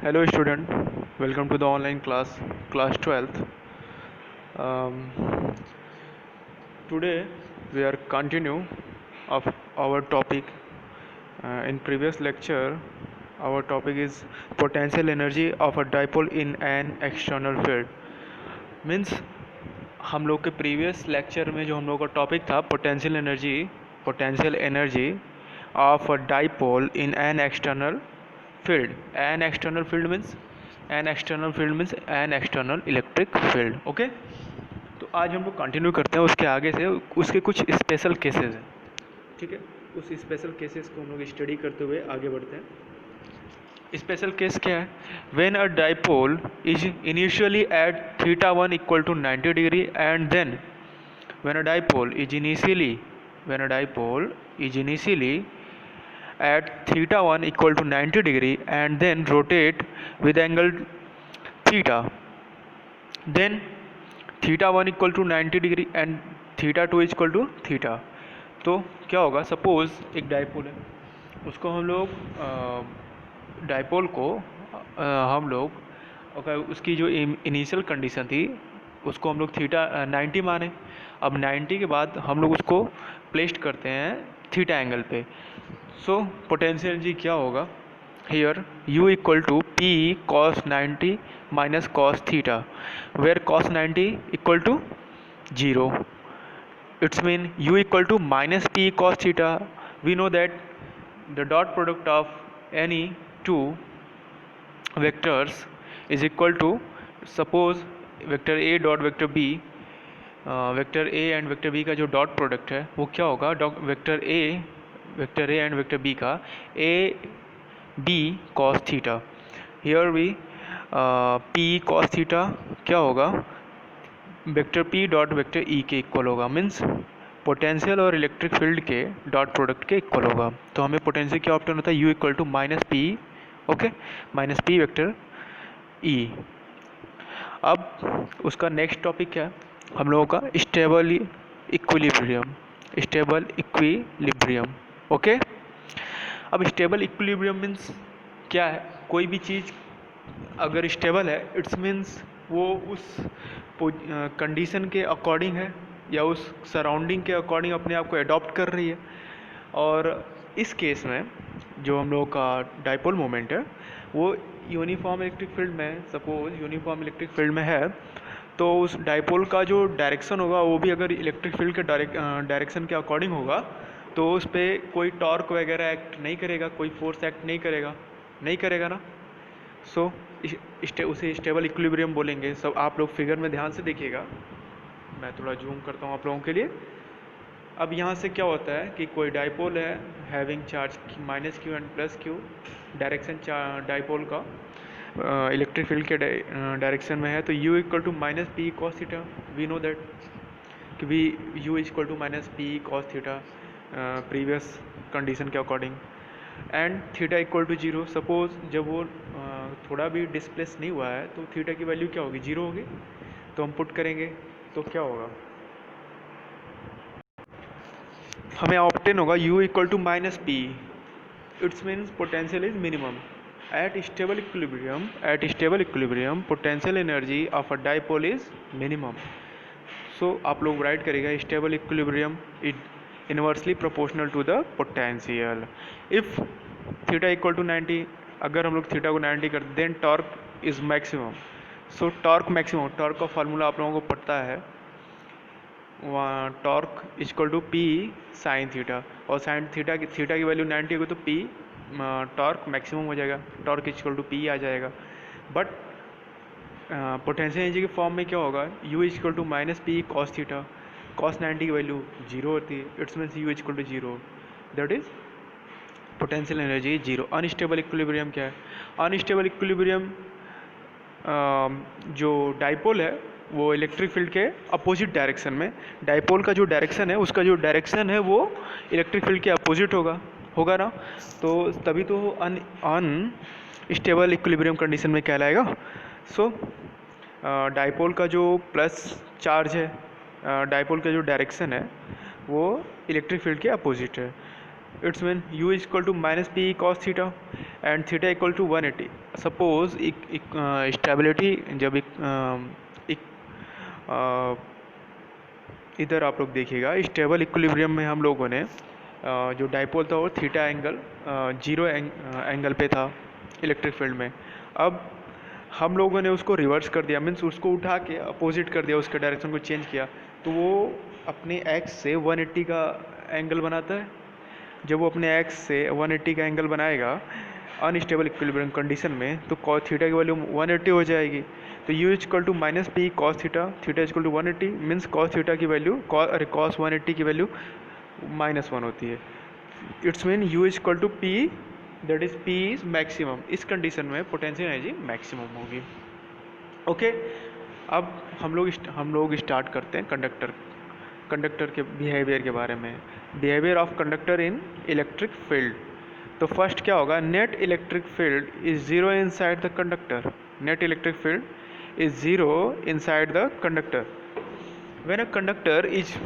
Hello student, welcome to the online class 12th. Um, Today we are continue of our topic. In previous lecture, our topic is potential energy of a dipole in an external field. Means हम लोग के previous lecture में जो हम लोग का topic था potential energy of a dipole in an external field means an external electric field. Okay, तो आज हम लोग कंटिन्यू करते हैं उसके आगे से, उसके कुछ स्पेशल केसेस हैं। ठीक है, उस स्पेशल केसेस को हम लोग स्टडी करते हुए आगे बढ़ते हैं। स्पेशल केस क्या है? When a dipole is initially at theta one equal to 90 degree and then when a dipole is initially at theta 1 equal to 90 degree and then rotate with angle theta, then theta 1 equal to 90 degree and theta 2 is equal to theta। तो क्या होगा? Suppose एक dipole है, उसको हम लोग dipole को हम लोग अगर उसकी जो इनिशियल कंडीशन थी उसको हम लोग थीटा 90 माने। अब 90 के बाद हम लोग उसको प्लेस्ड करते हैं थीटा एंगल पे। सो पोटेंशियल एनर्जी क्या होगा? Here u equal to P cos 90 minus cos theta, where cos 90 equal to 0। It's mean u equal to minus P cos theta. We know that the dot product of any two vectors is equal to, suppose vector a dot vector b, vector a and vector b का जो dot product है वो क्या होगा? Vector a and vector b का a b cos theta. Here we p cos theta क्या होगा? Vector p dot vector e के इक्वल होगा। मीन्स पोटेंशियल और इलेक्ट्रिक फील्ड के डॉट प्रोडक्ट के इक्वल होगा। तो हमें पोटेंशियल क्या ऑप्शन होता है? u equal to minus P, okay, minus P vector e। अब उसका नेक्स्ट टॉपिक क्या है हम लोगों का? Stable equilibrium. ओके, अब स्टेबल इक्विलिब्रियम मीन्स क्या है? कोई भी चीज़ अगर स्टेबल है इट्स मीन्स वो उस कंडीशन के अकॉर्डिंग है या उस सराउंडिंग के अकॉर्डिंग अपने आप को अडॉप्ट कर रही है। और इस केस में जो हम लोग का डाइपोल मोमेंट है वो यूनिफॉर्म इलेक्ट्रिक फील्ड में, सपोज यूनिफॉर्म इलेक्ट्रिक फील्ड में है, तो उस डाइपोल का जो डायरेक्शन होगा वो भी अगर इलेक्ट्रिक फील्ड के डायरेक्शन के अकॉर्डिंग होगा तो उस पर कोई टॉर्क वगैरह एक्ट नहीं करेगा, कोई फोर्स एक्ट नहीं करेगा ना। सो उसे स्टेबल इक्विलिब्रियम बोलेंगे। सब आप लोग फिगर में ध्यान से देखिएगा, मैं थोड़ा जूम करता हूँ आप लोगों के लिए। अब यहाँ से क्या होता है कि कोई डाइपोल है having charge minus q and plus q, direction dipole का इलेक्ट्रिक फील्ड के डायरेक्शन में है, तो u equal to minus P cos theta. We know that कि we u equal to minus P cos theta previous condition के according, and theta equal to 0। Suppose जब वो थोड़ा भी डिस्प्लेस नहीं हुआ है तो थीटा की वैल्यू क्या होगी? 0 होगी। तो हम पुट करेंगे तो क्या होगा? हमें ऑप्टेन होगा u equal to minus p. It's means potential is minimum at stable equilibrium potential energy of a dipole is minimum. So आप लोग राइट करेगा stable equilibrium is inversely proportional to the potential. If theta equal to 90, अगर हम लोग theta को 90 कर then torque is maximum. So torque का formula आप लोगों को पता है, torque equal to p sine theta, और साइन थीटा की वैल्यू 90 होगी तो पी टॉर्क मैक्सिमम हो जाएगा, टॉर्क इक्वल टू पी आ जाएगा। बट पोटेंशियल एनर्जी के फॉर्म में क्या होगा? u equal to minus P cos theta, cos 90 की वैल्यू 0 होती है। It's means u equal to 0, that is potential energy 0। Unstable equilibrium क्या है? अनस्टेबल इक्विलिब्रियम जो डाइपोल है वो इलेक्ट्रिक फील्ड के अपोजिट डायरेक्शन में, डाइपोल का जो डायरेक्शन है उसका जो डायरेक्शन है वो इलेक्ट्रिक फील्ड के अपोजिट होगा ना। तो तभी तो अनस्टेबल इक्विलिब्रियम कंडीशन में कहलाएगा। सो डाइपोल का जो प्लस चार्ज है, डाइपोल का जो डायरेक्शन है वो इलेक्ट्रिक फील्ड के अपोजिट है। It's mean u equal to minus P cos theta, and theta equal to 180। Suppose stability जब इधर आप लोग देखिएगा स्टेबल इक्विलिब्रियम में हम लोगों ने जो डाइपोल था वो थीटा एंगल जीरो एंगल पे था इलेक्ट्रिक फील्ड में। अब हम लोगों ने उसको रिवर्स कर दिया, मीन्स उसको उठा के अपोजिट कर दिया, उसके डायरेक्शन को चेंज किया, तो वो अपने एक्स से 180 का एंगल बनाता है। जब वो अपने एक्स से 180 का एंगल बनाएगा अनस्टेबल इक्विलिब्रियम कंडीशन में, तो कॉस थीटा की वैल्यू 180 हो जाएगी। तो u equal to minus P cos theta, theta equal to 180, means cos theta की वैल्यू कॉस 180 की वैल्यू -1 होती है। It's mean u equal to P, that is p is maximum. इस कंडीशन में पोटेंशियल एनर्जी मैक्सिमम होगी। Okay, अब हम लोग स्टार्ट करते हैं कंडक्टर के बिहेवियर के बारे में। Behaviour of conductor in electric field. तो फर्स्ट क्या होगा, net electric field is zero inside the conductor. Net electric field is zero inside the conductor. When a conductor is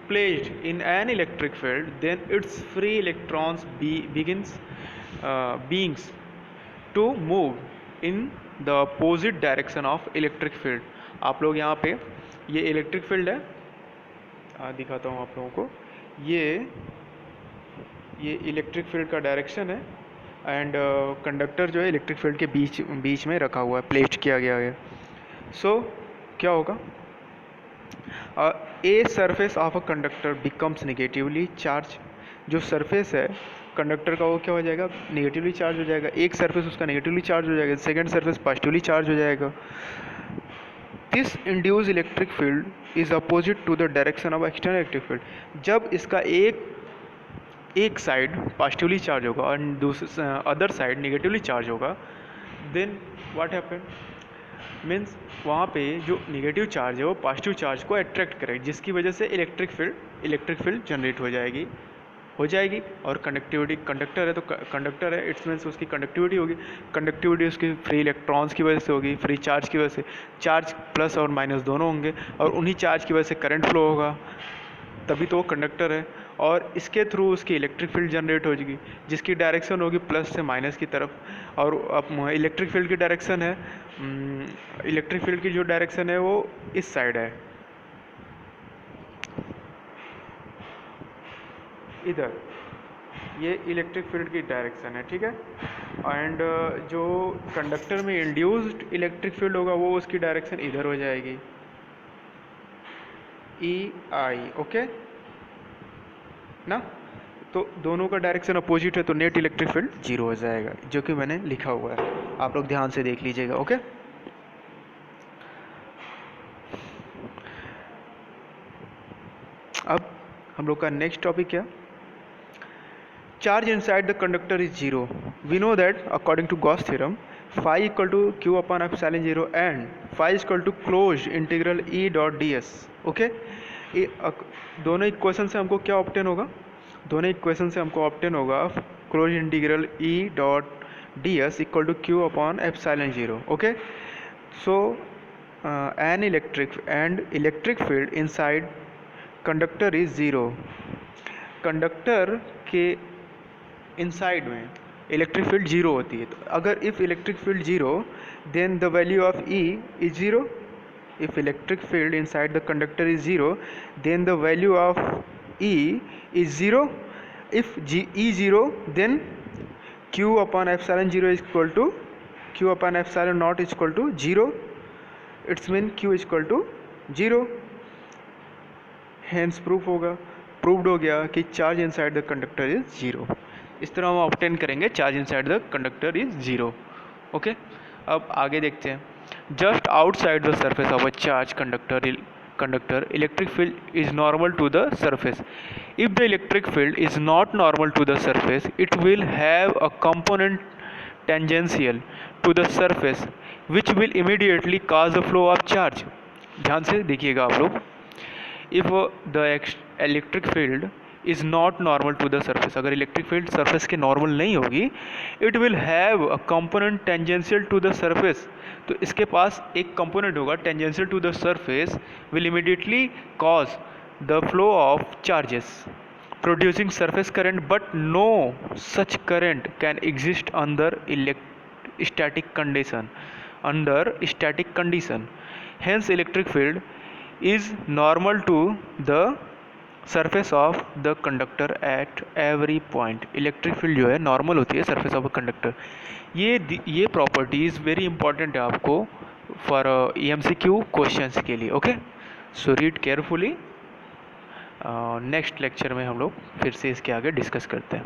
placed in an electric field, then its free electrons beings to move in the opposite direction of electric field। आप लोग यहाँ पे ये electric field है, दिखाता हूँ आप लोगों को। ये इलेक्ट्रिक फील्ड का डायरेक्शन है एंड कंडक्टर जो है इलेक्ट्रिक फील्ड के बीच में रखा हुआ है, प्लेस्ड किया गया है। सो क्या होगा, a surface of a conductor becomes negatively charge. जो सरफेस है कंडक्टर का वो क्या हो जाएगा, नेगेटिवली चार्ज हो जाएगा। एक सरफेस उसका नेगेटिवली चार्ज हो जाएगा, सेकेंड सरफेस पॉजिटिवली चार्ज हो जाएगा। This induce electric field is opposite to the direction of external electric field. जब इसका एक साइड पॉजिटिवली चार्ज होगा और दूसरे अदर साइड नेगेटिवली चार्ज होगा, देन व्हाट हैपन, मीन्स वहाँ पे जो नेगेटिव चार्ज है वो पॉजिटिव चार्ज को अट्रैक्ट करेगा, जिसकी वजह से इलेक्ट्रिक फील्ड जनरेट हो जाएगी। और कंडक्टर है तो कंडक्टर है, इट्स मीन्स उसकी कंडक्टिविटी होगी। कंडक्टिविटी उसकी फ्री इलेक्ट्रॉन्स की वजह से होगी, फ्री चार्ज की वजह से। चार्ज प्लस और माइनस दोनों होंगे और उन्हीं चार्ज की वजह से करंट फ्लो होगा, तभी तो वो कंडक्टर है। और इसके थ्रू उसकी इलेक्ट्रिक फील्ड जनरेट हो जाएगी, जिसकी डायरेक्शन होगी प्लस से माइनस की तरफ। और अब इलेक्ट्रिक फील्ड की डायरेक्शन है, इलेक्ट्रिक फील्ड की जो डायरेक्शन है वो इस साइड है, इधर। ये इलेक्ट्रिक फील्ड की डायरेक्शन है, ठीक है। एंड जो कंडक्टर में इंड्यूस्ड इलेक्ट्रिक फील्ड होगा वो उसकी डायरेक्शन इधर हो जाएगी, EI। ओके ना, तो दोनों का डायरेक्शन अपोजिट है, तो नेट इलेक्ट्रिक फील्ड जीरो हो जाएगा, जो कि मैंने लिखा हुआ है, आप लोग ध्यान से देख लीजिएगा। ओके, अब हम लोग का नेक्स्ट टॉपिक क्या, charge inside the conductor is zero. We know that according to Gauss theorem phi equal to q upon epsilon zero and phi equal to close integral E dot ds। Okay, दोनों equation से हमको क्या obtain होगा, close integral E dot ds equal to q upon epsilon zero. Okay, so an electric field inside conductor is zero. Conductor के inside में electric field zero होती है। तो अगर if electric field zero then the value of E is zero. If electric field inside the conductor is zero then the value of E is zero. If E zero then Q upon epsilon zero is equal to Q upon epsilon naught is equal to zero. It's mean Q is equal to zero. Hence proved हो गया कि charge inside the conductor is zero. इस तरह हम obtain करेंगे charge inside the conductor is zero. Okay, अब आगे देखते हैं। Just outside the surface of a charge conductor electric field is normal to the surface. If the electric field is not normal to the surface it will have a component tangential to the surface which will immediately cause the flow of charge. ध्यान से देखिएगा आप लोग, if the electric field is not normal to the surface, अगर electric field surface के normal नहीं होगी, it will have a component tangential to the surface, तो इसके पास एक कंपोनेंट होगा tangential to the surface, will immediately cause the flow of charges. producing surface current, but no such current can exist under static condition. Hence electric field is normal to the surface of the conductor at every point. Electric field जो है normal होती है surface of a conductor. ये properties very important है आपको for EMCQ questions के लिए. Okay, so read carefully. Next lecture में हम लोग फिर से इसके आगे डिस्कस करते हैं.